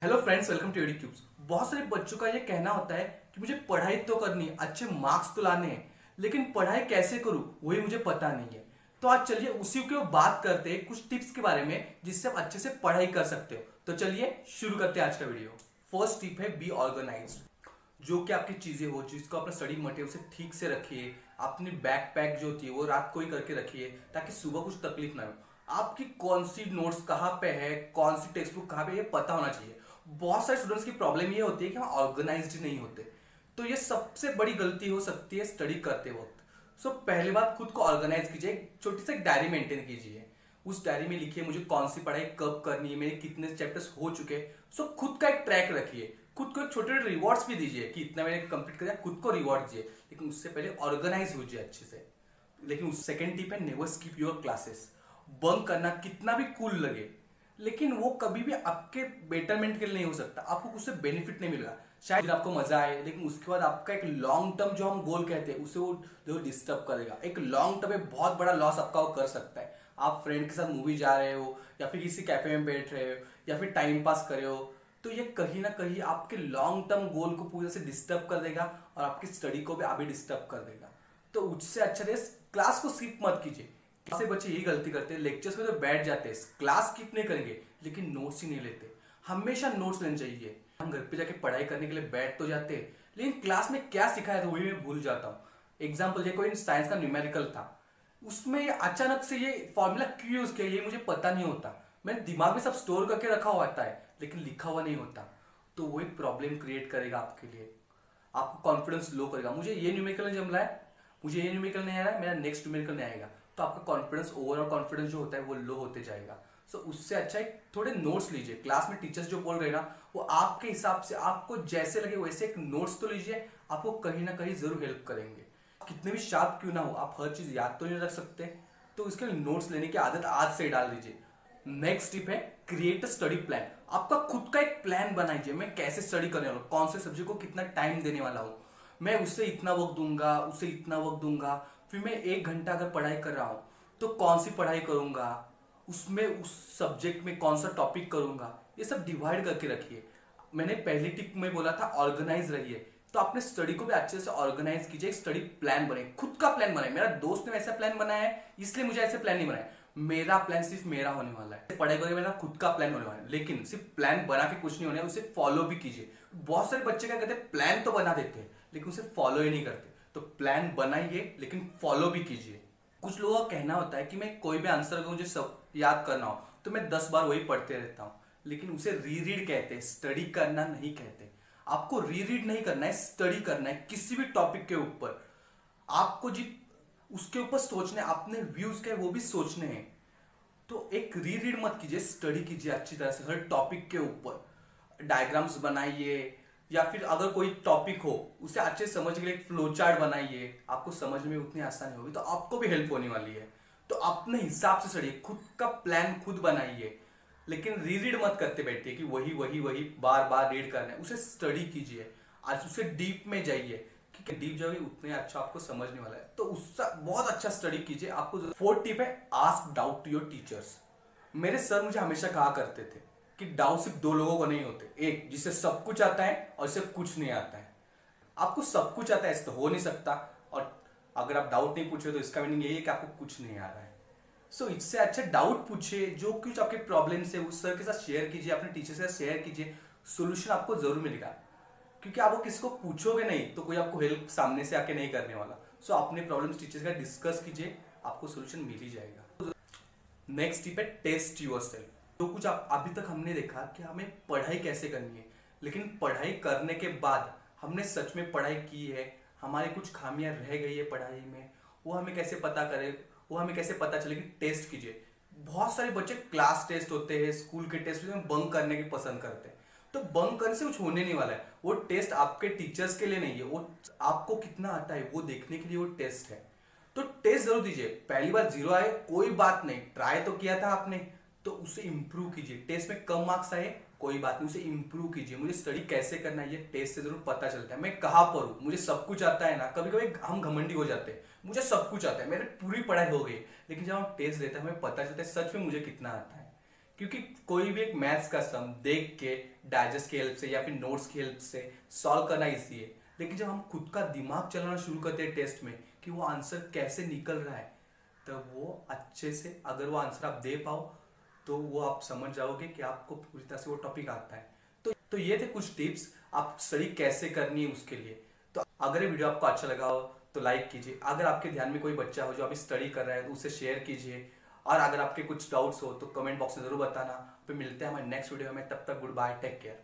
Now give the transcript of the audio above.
Hello friends, welcome to AD cubes. बहुत सारे बच्चों का ये कहना होता है कि मुझे पढ़ाई तो करनी है, अच्छे मार्क्स तो लाने हैं, लेकिन पढ़ाई कैसे करूं वही मुझे पता नहीं है। तो आज चलिए उसी के बात करते हैं, कुछ टिप्स के बारे में जिससे आप अच्छे से पढ़ाई कर सकते हो। तो चलिए शुरू करते हैं आज का वीडियो। फर्स्ट टिप है बी ऑर्गेनाइज्ड। जो कि आपकी चीजें हो, जिसको अपना स्टडी मटेरियल से ठीक से रखिए। अपनी बैक पैक जो होती है वो रात को ही करके रखिए ताकि सुबह कुछ तकलीफ ना हो। आपकी कौन सी नोट्स कहाँ पे है, कौन सी टेक्स्ट बुक कहाँ पे, ये पता होना चाहिए। बहुत सारे स्टूडेंट्स की प्रॉब्लम ये होती है कि हम ऑर्गेनाइज्ड नहीं होते। तो ये सबसे बड़ी गलती हो सकती है स्टडी करते वक्त। सो पहली बात, खुद को ऑर्गेनाइज कीजिए। एक छोटी सी डायरी मेंटेन कीजिए। उस डायरी में लिखिए मुझे कौन सी पढ़ाई कब करनी है, मेरे कितने चैप्टर्स हो चुके हैं। सो खुद का एक ट्रैक रखिए। खुद को एक छोटे छोटे रिवॉर्ड्स भी दीजिए कि इतना मैंने कंप्लीट कर दिया, खुद को रिवॉर्ड दीजिए। लेकिन उससे पहले ऑर्गेनाइज हो जाए अच्छे से। लेकिन सेकंड टिप है never skip your classes. Bunk करना कितना भी कूल लगे, लेकिन वो कभी भी आपके बेटरमेंट के लिए नहीं हो सकता। आपको उससे बेनिफिट नहीं मिलेगा। शायद आपको मजा आए, लेकिन उसके बाद आपका एक लॉन्ग टर्म जो हम गोल कहते हैं उसे वो डिस्टर्ब करेगा। एक लॉन्ग टर्म में बहुत बड़ा लॉस आपका वो कर सकता है। आप फ्रेंड के साथ मूवी जा रहे हो, या फिर किसी कैफे में बैठ रहे हो, या फिर टाइम पास कर रहे हो, तो ये कहीं ना कहीं आपके लॉन्ग टर्म गोल को पूरे से डिस्टर्ब कर देगा और आपकी स्टडी को भी अभी डिस्टर्ब कर देगा। तो उससे अच्छा है क्लास को स्किप मत कीजिए। ऐसे बच्चे यही गलती करते हैं, लेक्चर्स में तो बैठ जाते हैं, क्लास स्किप नहीं करेंगे लेकिन नोट्स ही नहीं लेते। हमेशा नोट्स लेने चाहिए। हम घर पे जाके पढ़ाई करने के लिए बैठ तो जाते हैं, लेकिन क्लास में क्या सिखाया था वही मैं भूल जाता हूँ। एग्जाम्पल, ये कोई साइंस का न्यूमेरिकल था, उसमें ये अचानक से ये फॉर्मूला क्यों यूज किया ये मुझे पता नहीं होता। मैंने दिमाग में सब स्टोर करके रखा हुआ होता है, लेकिन लिखा हुआ नहीं होता। तो वो एक प्रॉब्लम क्रिएट करेगा आपके लिए। आपको कॉन्फिडेंस लो करेगा। मुझे ये न्यूमेरिकल नहीं जम रहा है, मुझे ये न्यूमेरिकल नहीं आ रहा है, मेरा नेक्स्ट न्यूमेरिकल नहीं आएगा। तो आपका कॉन्फिडेंस, ओवरऑल कॉन्फिडेंस जो होता है वो लो होते जाएगा। सो उससे अच्छा है थोड़े नोट्स लीजिए। क्लास में टीचर्स जो बोल रहे हैं ना, वो आपके हिसाब से आपको जैसे लगे वैसे एक नोट्स तो लीजिए। आपको कहीं ना कहीं जरूर हेल्प करेंगे। कितने भी शार्प क्यों ना हो, आप हर चीज याद तो नहीं रख सकते, तो इसके लिए नोट्स लेने की आदत आज से डाल दीजिए। नेक्स्ट टिप है क्रिएट अ स्टडी प्लान। आपका खुद का एक प्लान बनाइए। मैं कैसे स्टडी करने वाला हूँ, कौन से सब्जेक्ट को कितना टाइम देने वाला हूँ, मैं उससे इतना वक्त दूंगा, उससे इतना वक्त दूंगा। फिर मैं 1 घंटा अगर पढ़ाई कर रहा हूं तो कौन सी पढ़ाई करूंगा, उसमें उस सब्जेक्ट में कौन सा टॉपिक करूंगा, ये सब डिवाइड करके रखिए। मैंने पहली टिप में बोला था ऑर्गेनाइज रहिए, तो अपने स्टडी को भी अच्छे से ऑर्गेनाइज कीजिए। एक स्टडी प्लान बने, खुद का प्लान बनाए। मेरा दोस्त ने ऐसा प्लान बनाया है, इसलिए मुझे ऐसे प्लान नहीं बनाया। मेरा प्लान सिर्फ मेरा होने वाला है। पढ़ाई करके मेरा खुद का प्लान होने वाला है, लेकिन सिर्फ प्लान बना के कुछ नहीं होने, उसे फॉलो भी कीजिए। बहुत सारे बच्चे क्या कहते हैं, प्लान तो बना देते हैं लेकिन उसे फॉलो ही नहीं करते। तो प्लान बनाइए लेकिन फॉलो भी कीजिए। कुछ लोगों का कहना होता है कि मैं कोई भी आंसर अगर मुझे सब याद करना हो तो मैं 10 बार वही पढ़ते रहता हूं, लेकिन उसे रीरीड कहते हैं, स्टडी करना नहीं कहते। आपको रीरीड नहीं करना है, स्टडी करना है किसी भी टॉपिक के ऊपर। आपको जी उसके ऊपर सोचने, अपने व्यूज के वो भी सोचने हैं। तो एक रीरीड मत कीजिए, स्टडी कीजिए अच्छी तरह से हर टॉपिक के ऊपर। डायग्राम्स बनाइए, या फिर अगर कोई टॉपिक हो उसे अच्छे से समझ के लिए एक फ्लो चार्ट बनाइए। आपको समझ में उतनी आसानी होगी तो आपको भी हेल्प होने वाली है। तो अपने हिसाब से चढ़िए, खुद का प्लान खुद बनाइए, लेकिन रीड मत करते बैठिए कि वही वही वही बार बार रीड करना है। उसे स्टडी कीजिए, आज उसे डीप में जाइए, क्योंकि डीप जाओगे उतने अच्छा आपको समझने वाला है। तो उससे बहुत अच्छा स्टडी कीजिए। आपको फोर्थ टिप है ask doubt to your teachers. मेरे सर मुझे हमेशा कहा करते थे कि डाउट सिर्फ 2 लोगों को नहीं होते, एक जिसे सब कुछ आता है और जिसे कुछ नहीं आता है। आपको सब कुछ आता है ऐसे तो हो नहीं सकता, और अगर आप डाउट नहीं पूछे तो इसका मीनिंग यही है कि आपको कुछ नहीं आ रहा है। सो इससे अच्छा डाउट पूछिए, जो कुछ आपके प्रॉब्लम है उस सर के साथ शेयर कीजिए, अपने टीचर के साथ शेयर कीजिए। सोल्यूशन आपको जरूर मिलेगा, क्योंकि आप वो किसी को पूछोगे नहीं तो कोई आपको हेल्प सामने से आके नहीं करने वाला। सो अपने प्रॉब्लम्स टीचर के साथ डिस्कस कीजिए, आपको सोल्यूशन मिल ही जाएगा। नेक्स्ट टिप है टेस्ट योरसेल्फ। तो कुछ अभी तक हमने देखा कि हमें पढ़ाई कैसे करनी है, लेकिन पढ़ाई करने के बाद हमने सच में पढ़ाई की है, हमारी कुछ खामियां रह गई है पढ़ाई में, वो हमें कैसे पता करें, वो हमें कैसे पता चलेगी। टेस्ट कीजिए। बहुत सारे बच्चे क्लास टेस्ट होते हैं, स्कूल के टेस्ट में बंक करने की पसंद करते हैं। तो बंक करने से कुछ होने नहीं वाला है। वो टेस्ट आपके टीचर्स के लिए नहीं है, वो आपको कितना आता है वो देखने के लिए वो टेस्ट है। तो टेस्ट जरूर दीजिए। पहली बार 0 आए कोई बात नहीं, ट्राई तो किया था आपने, तो उसे इंप्रूव कीजिए। टेस्ट में कम मार्क्स आए कोई बात नहीं, उसे इंप्रूव कीजिए। मुझे स्टडी कैसे करना है ये टेस्ट से जरूर पता चलता है। मैं कहाँ पर हूँ, मुझे सब कुछ आता है ना। कभी कभी हम घमंडी हो जाते हैं, मुझे सब कुछ आता है, मेरी पूरी पढ़ाई हो गई, लेकिन जब हम टेस्ट देते हैं हमें पता चलता है सच में मुझे कितना आता है। क्योंकि कोई भी एक मैथ्स का सम देख के डाइजेस्ट की हेल्प से या फिर नोट्स की हेल्प से सॉल्व करना इजी है, लेकिन जब हम खुद का दिमाग चलाना शुरू करते हैं टेस्ट में कि वो आंसर कैसे निकल रहा है, तब वो अच्छे से अगर वो आंसर आप दे पाओ तो वो आप समझ जाओगे कि आपको पूरी तरह से वो टॉपिक आता है। तो ये थे कुछ टिप्स आप स्टडी कैसे करनी है उसके लिए। तो अगर ये वीडियो आपको अच्छा लगा हो तो लाइक कीजिए, अगर आपके ध्यान में कोई बच्चा हो जो अभी स्टडी कर रहा है तो उसे शेयर कीजिए, और अगर आपके कुछ डाउट्स हो तो कमेंट बॉक्स में जरूर बताना। फिर मिलते हैं हमारे नेक्स्ट वीडियो में, तब तक गुड बाय, टेक केयर।